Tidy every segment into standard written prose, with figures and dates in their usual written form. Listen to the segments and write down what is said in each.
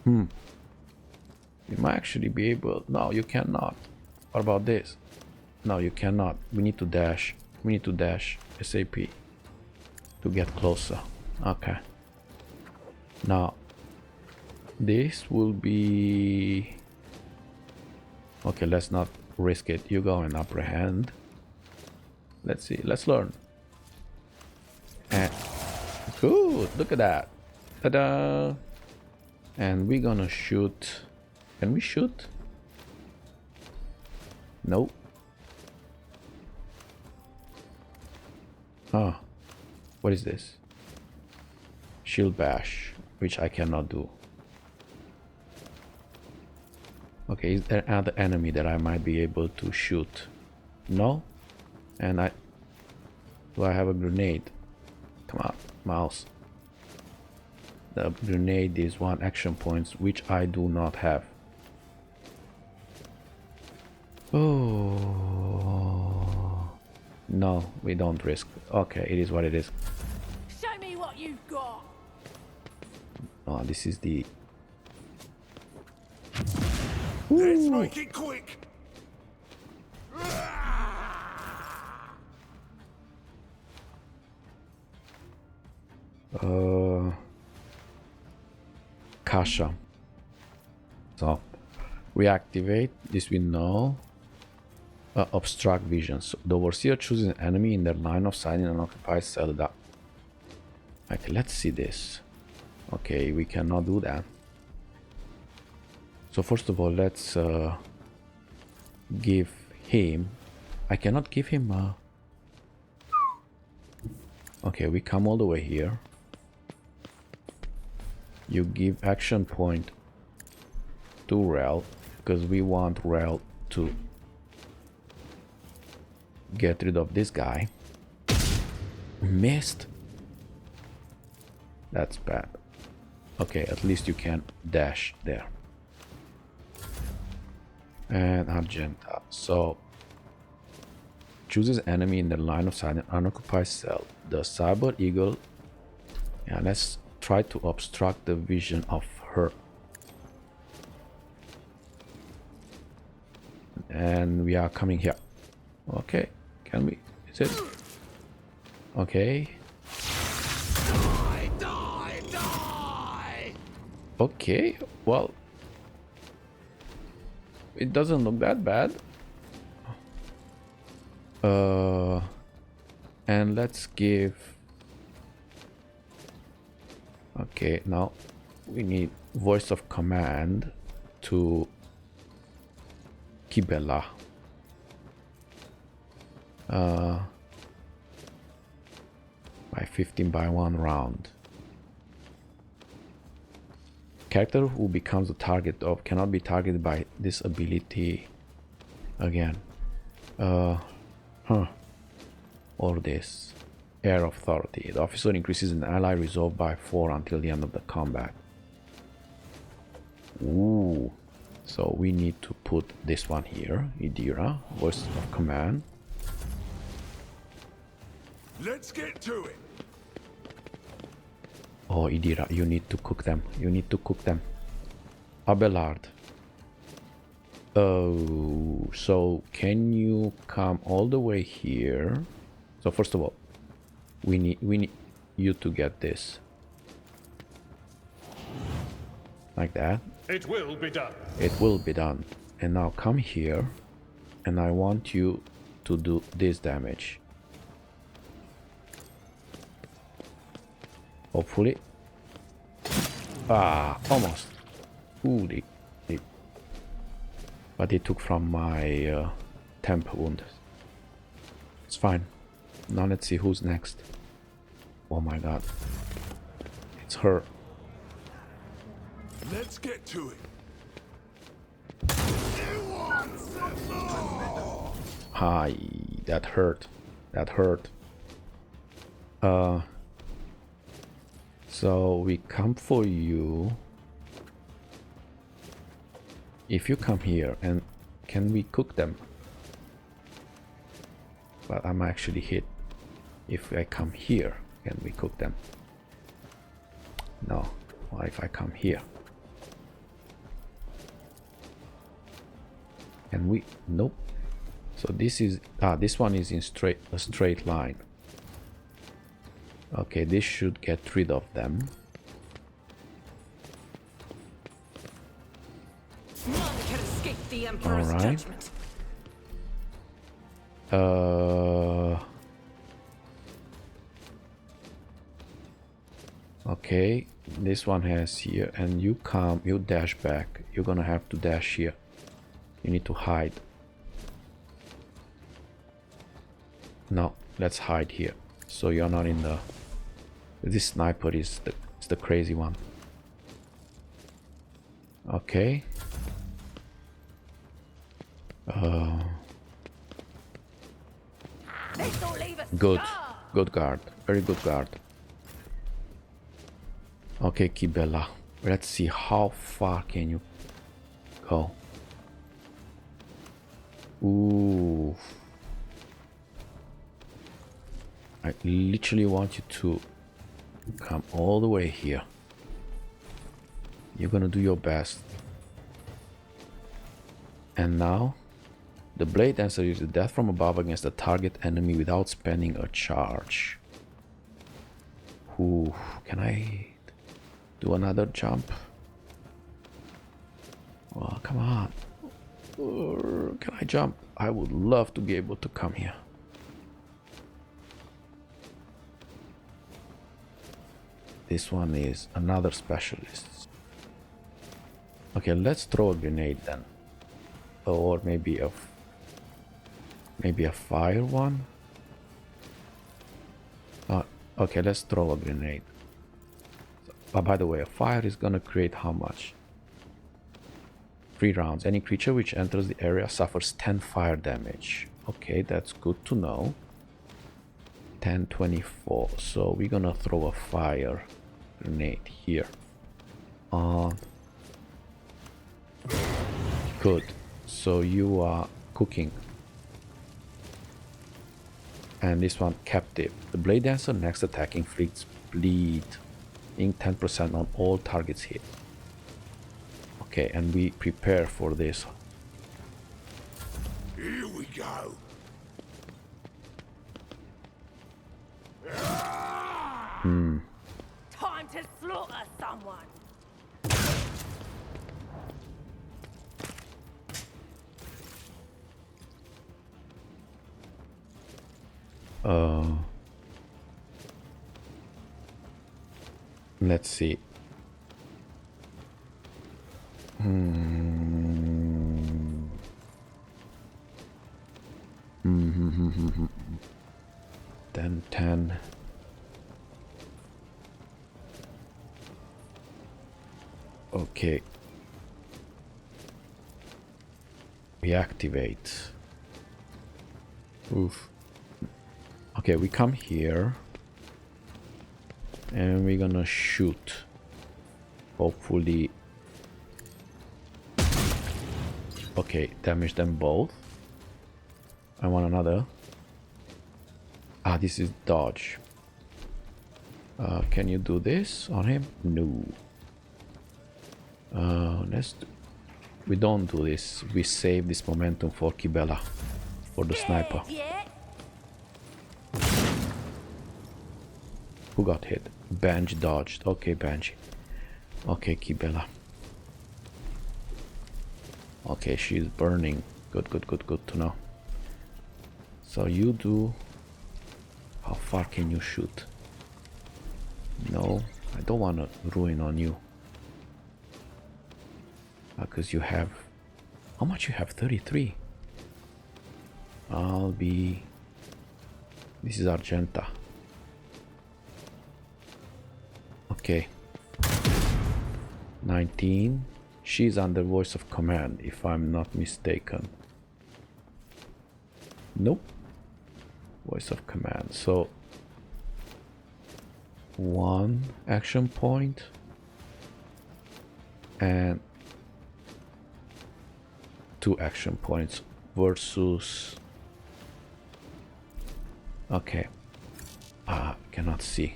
You might actually be able... No, you cannot. What about this? No, you cannot. We need to dash. We need to dash SAP to get closer. Okay. Now, this will be... Okay, let's not risk it. You go and apprehend. Let's see. Let's learn. And good. Look at that. Ta-da! And we're gonna shoot. Can we shoot? Nope. Ah, what is this? Shield bash, which I cannot do. Okay, is there another enemy that I might be able to shoot? No? And do I have a grenade? Come on, mouse. The grenade is 1 action points, which I do not have. Oh no, we don't risk. Okay, it is what it is. Show me what you've got. Oh, this is the... Let's make it quick. Kasha. So, reactivate. This we know. Obstruct vision. So the overseer chooses an enemy in their line of sight in an occupied cell. Okay, let's see this. Okay, we cannot do that. So first of all, let's give him... I cannot give him a... Okay, we come all the way here. You give action point to Rel, because we want Rel to get rid of this guy. Missed. That's bad. Okay, at least you can dash there. And Argenta. So chooses enemy in the line of sight in unoccupied cell. The cyber eagle. Yeah, let's try to obstruct the vision of her. And we are coming here. Okay, can we? Is it? Okay. Die, die, die. Okay, well, it doesn't look that bad. And let's give... Okay, now we need voice of command to Kibela. By 15 by 1 round. Character who becomes the target of cannot be targeted by this ability again. Or this. Air of authority. The officer increases an ally resolve by 4 until the end of the combat. Ooh. So we need to put this one here. Idira. Voice of command. Let's get to it. Oh, Idira, you need to cook them. You need to cook them. Abelard. Oh, so can you come all the way here? So first of all, we need you to get this. Like that. It will be done. It will be done. And now come here, and I want you to do this damage. Hopefully. Ah, almost. Ooh, but they took from my temp wound. It's fine. Now let's see who's next. Oh my god. It's her. Let's get to it. You want some more? Hi, that hurt. That hurt. So we come for you. If you come here, and can we cook them? But I'm actually hit. If I come here, can we cook them? No. What if I come here? And we... Nope. So this is... this one is in a straight line. Okay, this should get rid of them. None can escape the Emperor's Alright. judgment. Okay, this one has here, and you come, you dash back. You're gonna have to dash here. You need to hide. No, let's hide here. So you're not in the... This sniper is the crazy one. Okay. This'll leave a Good. scar. Good guard. Very good guard. Okay, Kibela. Let's see how far can you go. Ooh. I literally want you to come all the way here. You're gonna do your best. And now, the blade dancer uses death from above against the target enemy without spending a charge. Ooh, can I do another jump? Oh, come on. Can I jump? I would love to be able to come here. This one is another specialist. Okay, let's throw a grenade then. Or maybe a fire one. Okay, let's throw a grenade. By the way, a fire is gonna create how much? 3 rounds. Any creature which enters the area suffers 10 fire damage. Okay, that's good to know. 10, 24. So we're gonna throw a fire grenade here. Good. So you are cooking. And this one captive. The blade dancer next attack inflicts bleed, in 10% on all targets hit. Okay, and we prepare for this. Here we go. Time to slaughter someone. Let's see. Then 10. Okay. We activate. Oof. Okay, we come here. And we're gonna shoot. Hopefully. Okay, damage them both. I want another. This is dodge. Can you do this on him? No. We don't do this. We save this momentum for Kibela, for the sniper. Yeah. Who got hit? Banshee dodged. Okay, Banshee. Okay, Kibela. Okay, she's burning. Good to know. So you do... How far can you shoot? No, I don't want to ruin on you. Because you have... How much you have? 33. I'll be... This is Argenta. Okay. 19. She's under voice of command, if I'm not mistaken. Nope. Voice of command. So 1 action point and 2 action points versus... Okay. Cannot see.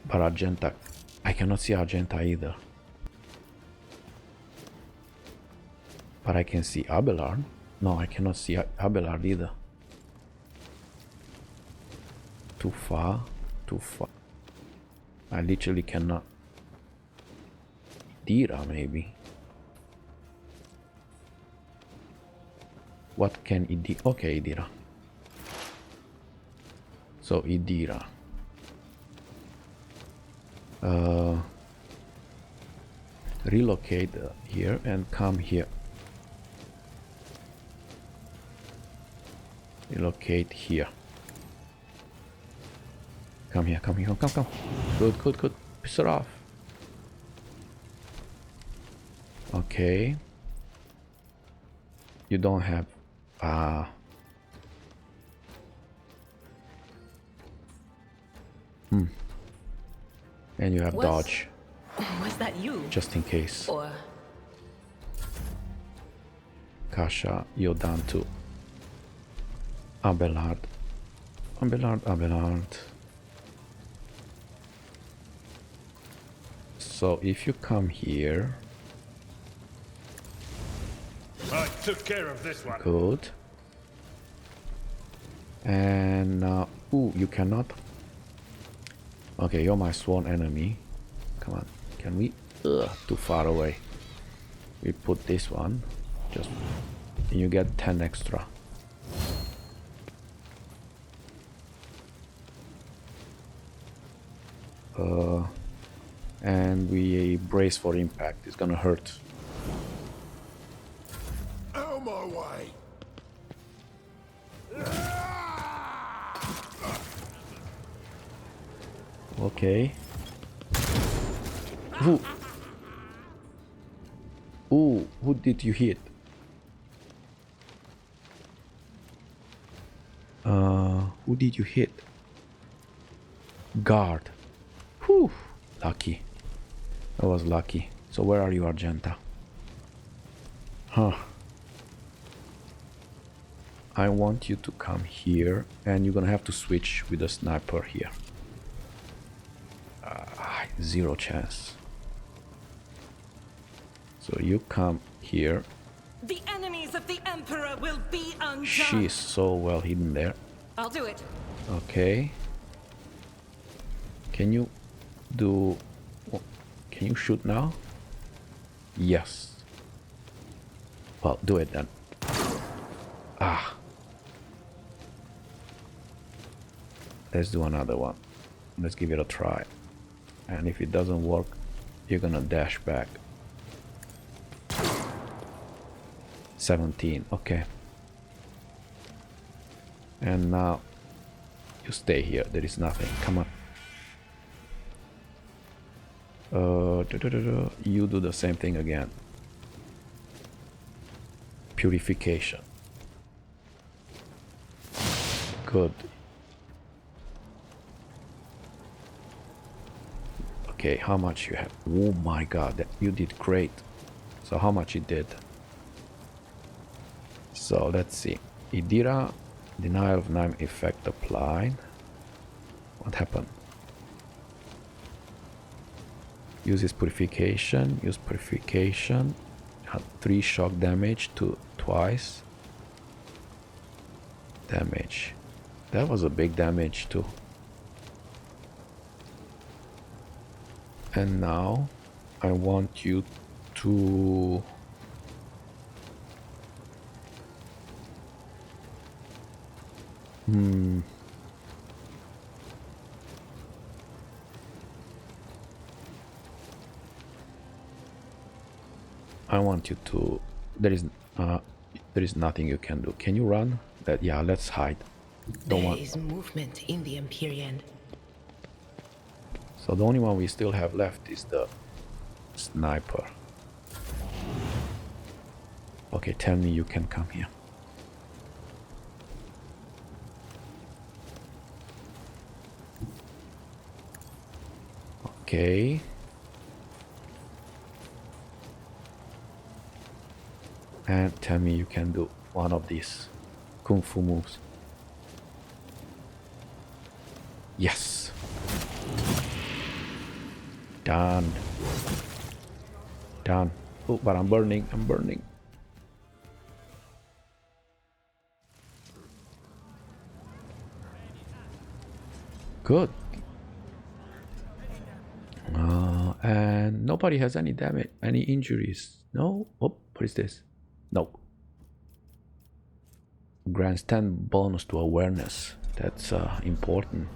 But Argenta, I cannot see Argenta either. But I can see Abelard. No, I cannot see Abelard either. Too far. Too far. I literally cannot. Idira, maybe. What can Idira? Okay, Idira. So Idira. Relocate here and come here. Relocate here. Come here, come here, come. Good, good, good. Piss it off. Okay. You don't have... And you have dodge. Was that you? Just in case. Or Kasha, you're down to Abelard. Abelard. So if you come here... I took care of this one. Good. And now... ooh, you cannot... Okay, you're my sworn enemy. Come on. Can we? Ugh, too far away. We put this one. Just... you get 10 extra. And we brace for impact. It's gonna hurt. Out of my way. Okay. Who? Ooh, who did you hit? Who did you hit? Guard. Whew. Lucky. That was lucky. So where are you, Argenta? Huh. I want you to come here, and you're gonna have to switch with the sniper here. 0 chance. So you come here. the enemies of the Emperor will be undone. She's so well hidden there. I'll do it. Okay. Can you do... Can you shoot now? Yes. Well, do it then. Ah. Let's do another one. Let's give it a try. And if it doesn't work, you're gonna dash back. 17, okay. And now you stay here. There is nothing. Come on. You do the same thing again. Purification. Good. Okay, how much you have? Oh my god, you did great. So how much you did? So let's see. Idira, denial of name effect applied. What happened? Uses purification. Use purification. Had 3 shock damage to twice. Damage. That was a big damage too. And now I want you to I want you to there is nothing you can do. Can you run? Yeah, let's hide. There is movement in the Empyrean. So the only one we still have left is the sniper. Okay, tell me you can come here. Okay. And tell me you can do one of these kung fu moves. Yes. Done. Done. Oh, but I'm burning. I'm burning. Good. And nobody has any damage, any injuries. No? Oh, what is this? No. Grants 10 bonus to awareness. That's important.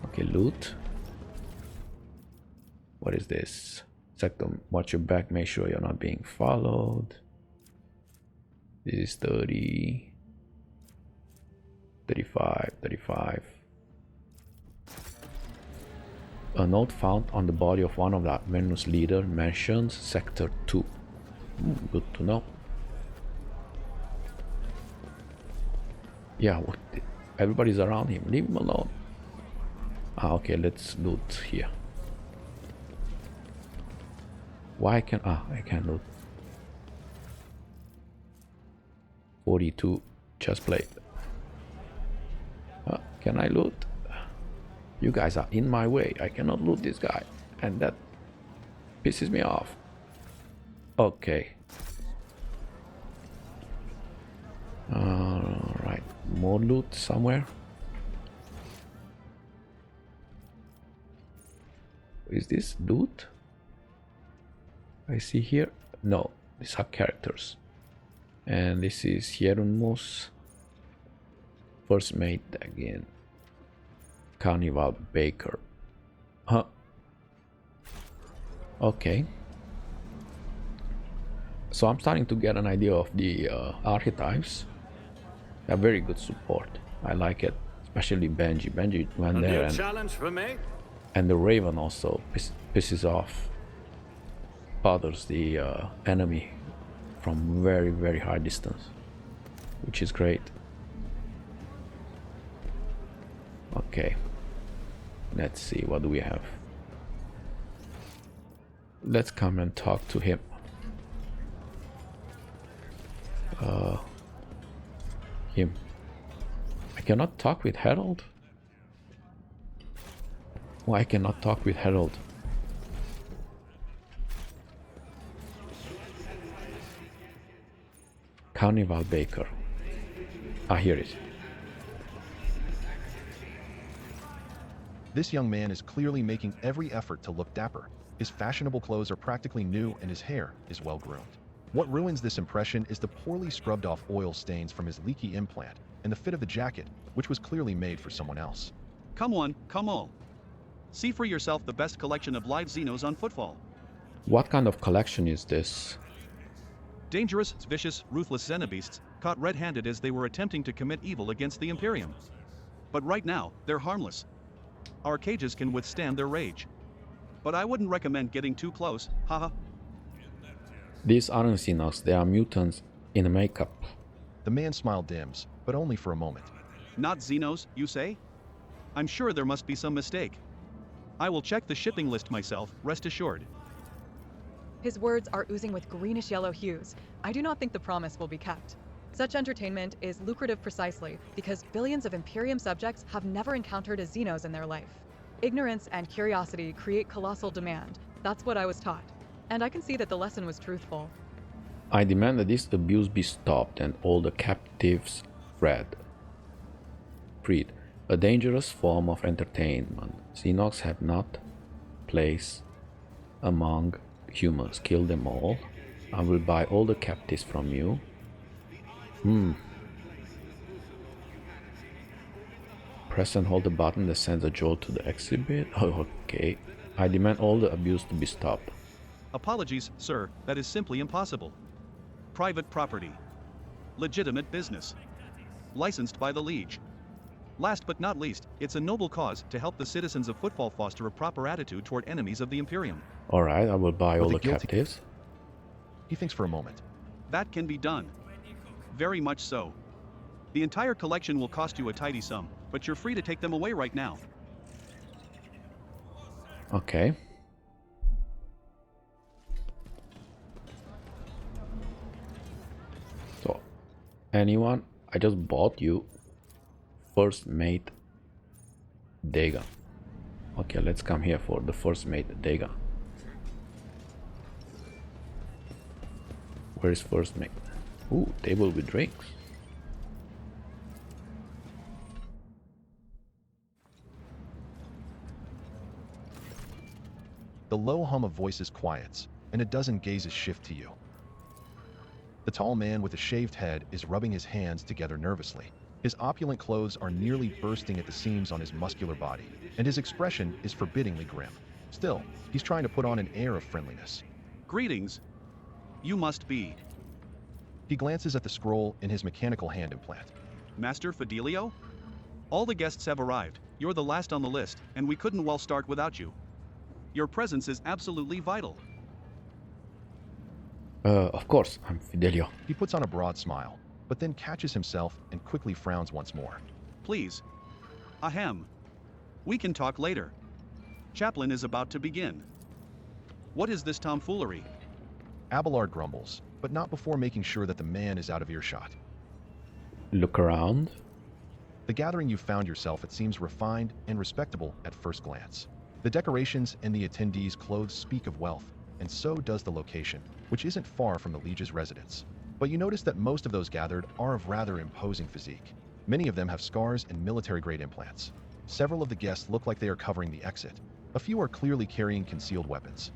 Okay, loot. What is this? Sector, watch your back, make sure you're not being followed. This is 30. 35, 35. A note found on the body of one of the Venus leader mentions Sector 2. Good to know. Yeah, everybody's around him. Leave him alone. Okay, let's loot here. Why I can't loot. 42 chest plate. Can I loot? You guys are in my way. I cannot loot this guy. And that pisses me off. Okay. Alright. More loot somewhere. Is this loot? I see here. No, these are characters. And this is Hieronymus. First mate again. Carnival Baker. Huh. Okay. So I'm starting to get an idea of the archetypes. They have very good support. I like it. Especially Benji. Benji went there and challenge for me? And the Raven also pisses off others, the enemy, from very, very high distance, which is great. Okay, let's see, what do we have? Let's come and talk to him. Him. I cannot talk with Herald? Why I cannot talk with Herald? Carnival Baker. Here it is. This young man is clearly making every effort to look dapper. His fashionable clothes are practically new and his hair is well groomed. What ruins this impression is the poorly scrubbed off oil stains from his leaky implant and the fit of the jacket, which was clearly made for someone else. Come on, come on. See for yourself the best collection of live xenos on Footfall. What kind of collection is this? Dangerous, vicious, ruthless xenobeasts caught red-handed as they were attempting to commit evil against the Imperium. But right now, they're harmless. Our cages can withstand their rage. But I wouldn't recommend getting too close, haha. These aren't xenos, they are mutants in makeup. The man smile dims, but only for a moment. Not xenos, you say? I'm sure there must be some mistake. I will check the shipping list myself, rest assured. His words are oozing with greenish-yellow hues. I do not think the promise will be kept. Such entertainment is lucrative precisely because billions of Imperium subjects have never encountered a xenos in their life. Ignorance and curiosity create colossal demand. That's what I was taught. And I can see that the lesson was truthful. I demand that this abuse be stopped and all the captives freed. A dangerous form of entertainment. Xenos have not place among humans. Kill them all. I will buy all the captives from you. Press and hold the button that sends a jolt to the exhibit. Oh, okay. I demand all the abuse to be stopped. Apologies, sir, that is simply impossible. Private property. Legitimate business. Licensed by the Liege. Last but not least, it's a noble cause to help the citizens of Footfall foster a proper attitude toward enemies of the Imperium. Alright, I will buy all the guilty captives. He thinks for a moment. That can be done. Very much so. The entire collection will cost you a tidy sum, but you're free to take them away right now. Okay. So, anyone? I just bought you first mate Dagon. Okay, let's come here for the first mate Dagon. Where is first mate? Ooh, table with drinks. The low hum of voices quiets, and a dozen gazes shift to you. The tall man with a shaved head is rubbing his hands together nervously. His opulent clothes are nearly bursting at the seams on his muscular body, and his expression is forbiddingly grim. Still, he's trying to put on an air of friendliness. Greetings. You must be He glances at the scroll in his mechanical hand implant. Master Fidelio? All the guests have arrived. You're the last on the list, and we couldn't well start without you. Your presence is absolutely vital. Of course, I'm Fidelio. He puts on a broad smile, but then catches himself and quickly frowns once more. Please. Ahem. We can talk later. Chaplain is about to begin. What is this tomfoolery? Abelard grumbles, but not before making sure that the man is out of earshot. Look around. The gathering you found yourself at seems refined and respectable at first glance. The decorations and the attendees' clothes speak of wealth, and so does the location, which isn't far from the Liege's residence. But you notice that most of those gathered are of rather imposing physique. Many of them have scars and military-grade implants. Several of the guests look like they are covering the exit. A few are clearly carrying concealed weapons.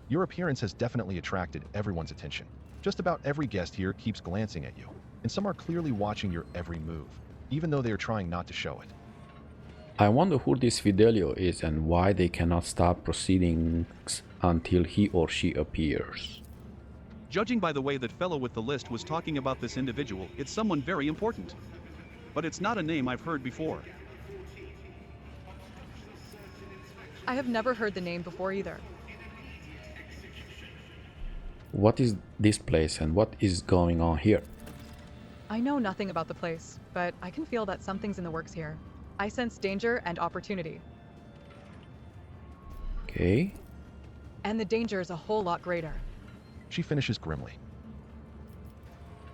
Your appearance has definitely attracted everyone's attention. Just about every guest here keeps glancing at you, and some are clearly watching your every move, even though they are trying not to show it. I wonder who this Fidelio is and why they cannot start proceedings until he or she appears. Judging by the way that fellow with the list was talking about this individual, it's someone very important. But it's not a name I've heard before. I have never heard the name before either. What is this place and what is going on here? I know nothing about the place, but I can feel that something's in the works here. I sense danger and opportunity. Okay. And the danger is a whole lot greater. She finishes grimly.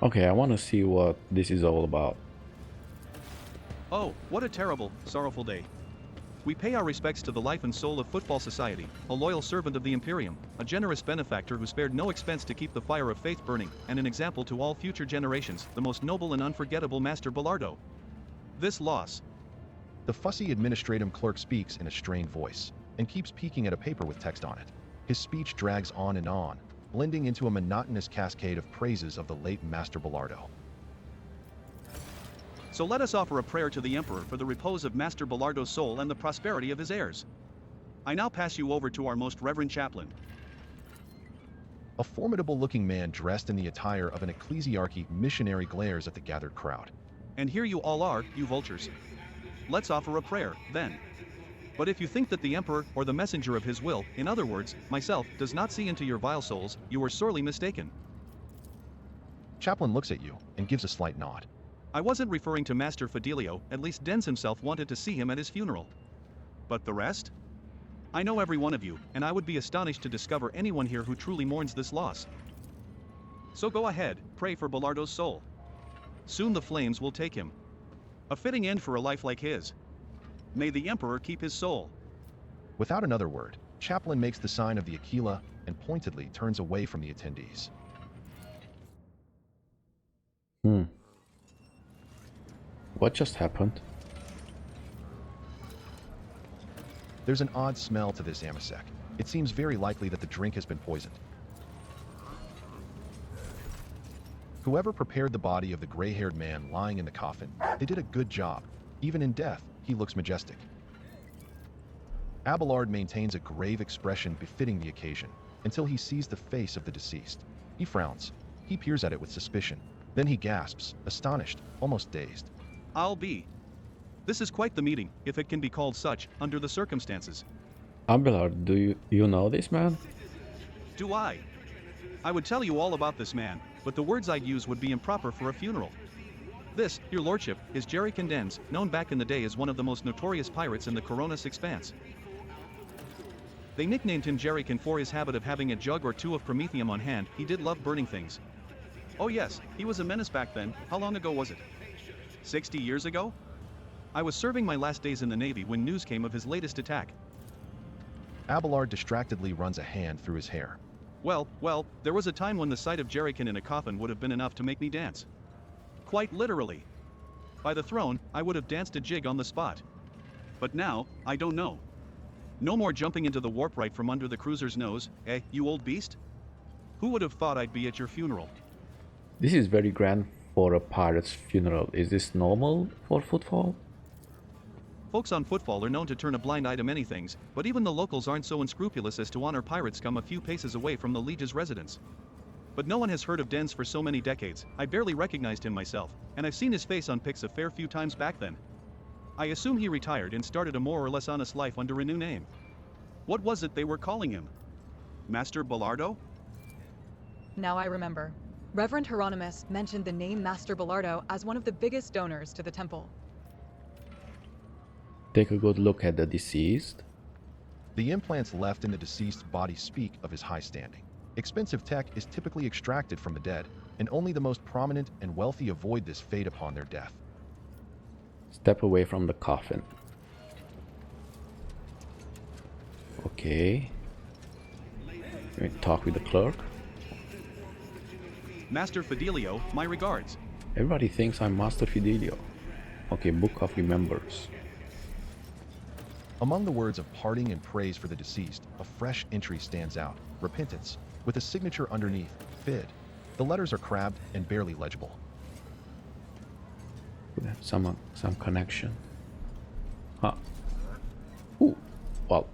Okay, I want to see what this is all about. Oh, what a terrible, sorrowful day. We pay our respects to the life and soul of Footfall Society, a loyal servant of the Imperium, a generous benefactor who spared no expense to keep the fire of faith burning, and an example to all future generations, the most noble and unforgettable Master Bellardo. This loss. The fussy administratum clerk speaks in a strained voice, and keeps peeking at a paper with text on it. His speech drags on and on, blending into a monotonous cascade of praises of the late Master Bellardo. So let us offer a prayer to the Emperor for the repose of Master Bellardo's soul and the prosperity of his heirs. I now pass you over to our most reverend chaplain. A formidable-looking man dressed in the attire of an ecclesiarchy missionary glares at the gathered crowd. And here you all are, you vultures. Let's offer a prayer, then. But if you think that the Emperor or the messenger of his will, in other words, myself, does not see into your vile souls, you are sorely mistaken. Chaplain looks at you and gives a slight nod. I wasn't referring to Master Fidelio, at least Dens himself wanted to see him at his funeral. But the rest? I know every one of you, and I would be astonished to discover anyone here who truly mourns this loss. So go ahead, pray for Bellardo's soul. Soon the flames will take him. A fitting end for a life like his. May the Emperor keep his soul. Without another word, Chaplain makes the sign of the Aquila and pointedly turns away from the attendees. What just happened? There's an odd smell to this amasec. It seems very likely that the drink has been poisoned. Whoever prepared the body of the gray-haired man lying in the coffin, they did a good job. Even in death, he looks majestic. Abelard maintains a grave expression befitting the occasion, until he sees the face of the deceased. He frowns. He peers at it with suspicion. Then he gasps, astonished, almost dazed. I'll be. This is quite the meeting, if it can be called such, under the circumstances. Abelard, do you know this man? Do I? I would tell you all about this man, but the words I'd use would be improper for a funeral. This, your lordship, is Jerry Condens, known back in the day as one of the most notorious pirates in the Coronis Expanse. They nicknamed him Jerrykin for his habit of having a jug or two of promethium on hand. He did love burning things. Oh yes, he was a menace back then. How long ago was it? 60 years ago? I was serving my last days in the Navy when news came of his latest attack. Abelard distractedly runs a hand through his hair. Well, there was a time when the sight of Jerrykin in a coffin would have been enough to make me dance. Quite literally. By the throne, I would have danced a jig on the spot. But now, I don't know. No more jumping into the warp right from under the cruiser's nose, eh, you old beast? Who would have thought I'd be at your funeral? This is very grand for a pirate's funeral. Is this normal for Footfall? Folks on Footfall are known to turn a blind eye to many things, but even the locals aren't so unscrupulous as to honor pirates come a few paces away from the Liege's residence. But no one has heard of Dens for so many decades, I barely recognized him myself, and I've seen his face on pics a fair few times back then. I assume he retired and started a more or less honest life under a new name. What was it they were calling him? Master Bellardo? Now I remember. Reverend Hieronymus mentioned the name Master Bellardo as one of the biggest donors to the temple. Take a good look at the deceased. The implants left in the deceased's body speak of his high standing. Expensive tech is typically extracted from the dead, and only the most prominent and wealthy avoid this fate upon their death. Step away from the coffin. Okay. Let me talk with the clerk. Master Fidelio, my regards. Everybody thinks I'm Master Fidelio. Okay, Book of Remembers. Among the words of parting and praise for the deceased, a fresh entry stands out, repentance, with a signature underneath, Fid. The letters are crabbed and barely legible. Could have some connection. Huh. Ooh. Well.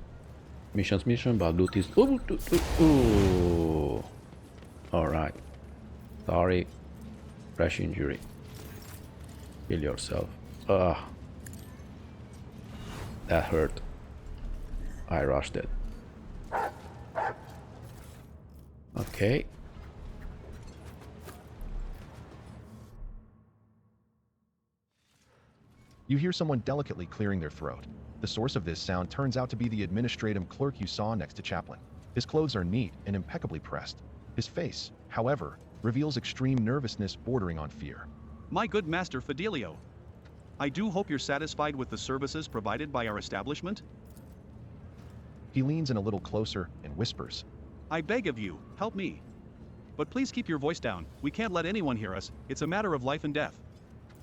Mission, but loot is... Ooh. Alright. Sorry. Fresh injury. Kill yourself. Ugh. That hurt. I rushed it. Okay. You hear someone delicately clearing their throat. The source of this sound turns out to be the administrative clerk you saw next to Chaplain. His clothes are neat and impeccably pressed. His face, however, reveals extreme nervousness bordering on fear. My good Master Fidelio. I do hope you're satisfied with the services provided by our establishment. He leans in a little closer and whispers. I beg of you, help me. But please keep your voice down. We can't let anyone hear us. It's a matter of life and death.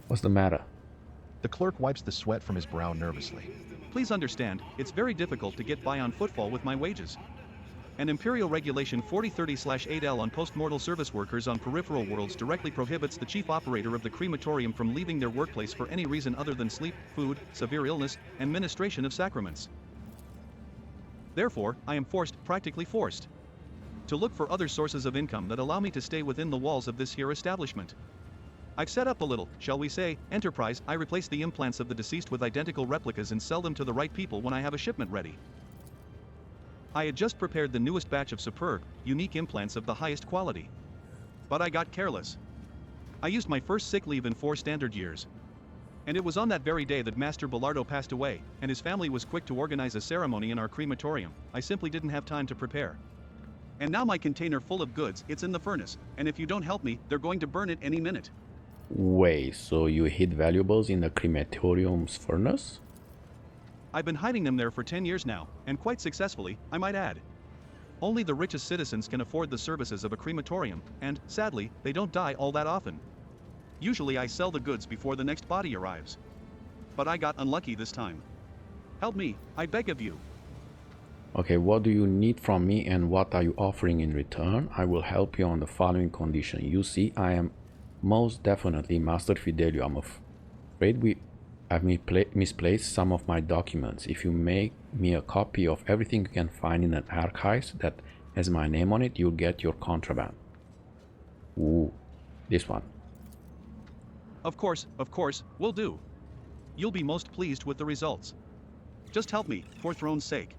What's the matter? The clerk wipes the sweat from his brow nervously. Please understand, it's very difficult to get by on Footfall with my wages. And Imperial Regulation 4030/8L on post-mortal service workers on peripheral worlds directly prohibits the chief operator of the crematorium from leaving their workplace for any reason other than sleep, food, severe illness, and ministration of sacraments. Therefore, I am practically forced, to look for other sources of income that allow me to stay within the walls of this here establishment. I've set up a little, shall we say, enterprise. I replace the implants of the deceased with identical replicas and sell them to the right people when I have a shipment ready. I had just prepared the newest batch of superb, unique implants of the highest quality. But I got careless. I used my first sick leave in 4 standard years. And it was on that very day that Master Bellardo passed away, and his family was quick to organize a ceremony in our crematorium. I simply didn't have time to prepare. And now my container full of goods, it's in the furnace, and if you don't help me, they're going to burn it any minute. Wait, so you hid valuables in the crematorium's furnace? I've been hiding them there for 10 years now, and quite successfully, I might add. Only the richest citizens can afford the services of a crematorium, and, sadly, they don't die all that often. Usually I sell the goods before the next body arrives. But I got unlucky this time. Help me, I beg of you. Okay, what do you need from me and what are you offering in return? I will help you on the following condition. You see, I am most definitely Master Fidelio. I'm afraid I've misplaced some of my documents. If you make me a copy of everything you can find in an archives that has my name on it, you'll get your contraband. Ooh, this one. Of course, will do. You'll be most pleased with the results. Just help me, for Throne's sake.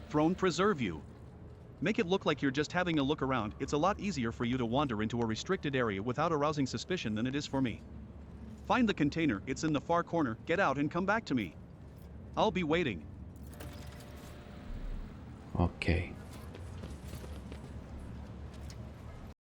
Throne preserve you. Make it look like you're just having a look around. It's a lot easier for you to wander into a restricted area without arousing suspicion than it is for me. Find the container, it's in the far corner, get out and come back to me. I'll be waiting. Okay.